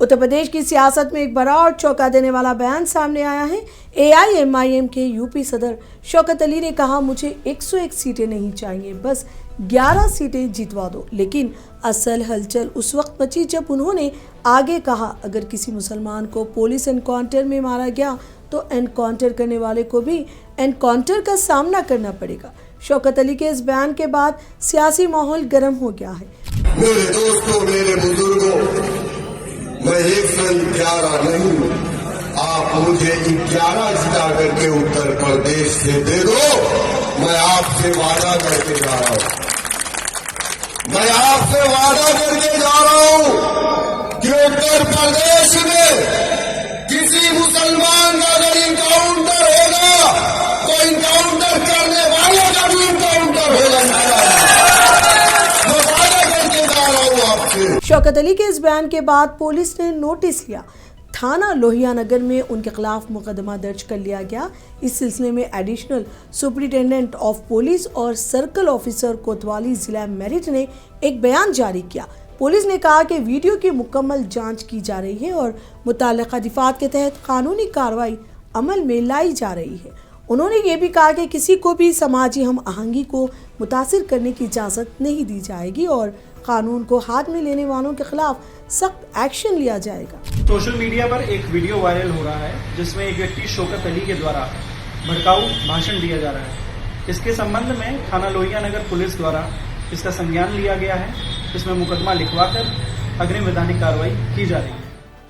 उत्तर प्रदेश की सियासत में एक बड़ा और चौंका देने वाला बयान सामने आया है। AIMIM के यूपी सदर शौकत अली ने कहा, मुझे 101 सीटें नहीं चाहिए, बस 11 सीटें जितवा दो। लेकिन असल हलचल उस वक्त मची जब उन्होंने आगे कहा, अगर किसी मुसलमान को पुलिस एनकाउंटर में मारा गया तो एनकाउंटर करने वाले को भी एनकाउंटर का सामना करना पड़ेगा। शौकत अली के इस बयान के बाद सियासी माहौल गर्म हो गया है। मेरे दोस्तों, मेरे बुजुर्गों, मैं 111 नहीं, आप मुझे 11 जिता करके उत्तर प्रदेश से दे दो। मैं आपसे वादा करके जा रहा हूं, मैं आपसे वादा करके जा रहा हूं कि उत्तर प्रदेश में किसी मुसलमान का अगर इनकाउंटर होगा तो इनकाउंटर करने वाले का भी इनकाउंटर होगा। मैं वादा करके जा रहा हूं आपसे। शौकत अली के इस बयान के बाद पुलिस ने नोटिस लिया। थाना लोहिया नगर में उनके खिलाफ मुकदमा दर्ज कर लिया गया। इस सिलसिले में एडिशनल सुपरिटेंडेंट ऑफ पुलिस और सर्कल ऑफिसर कोतवाली जिला मेरिट ने एक बयान जारी किया। पुलिस ने कहा कि वीडियो की मुकम्मल जांच की जा रही है और मुताल्लिका दफात के तहत कानूनी कार्रवाई अमल में लाई जा रही है। उन्होंने ये भी कहा कि किसी को भी समाजी हम आहंगी को मुतासिर करने की इजाज़त नहीं दी जाएगी और कानून को हाथ में लेने वालों के खिलाफ सख्त एक्शन लिया जाएगा। सोशल मीडिया पर एक वीडियो वायरल हो रहा है जिसमें एक व्यक्ति शौकत अली के द्वारा भड़काऊ भाषण दिया जा रहा है। इसके संबंध में थाना लोहिया नगर पुलिस द्वारा इसका संज्ञान लिया गया है। इसमें मुकदमा लिखवाकर अग्रिम वैधानिक कार्रवाई की जा रही है।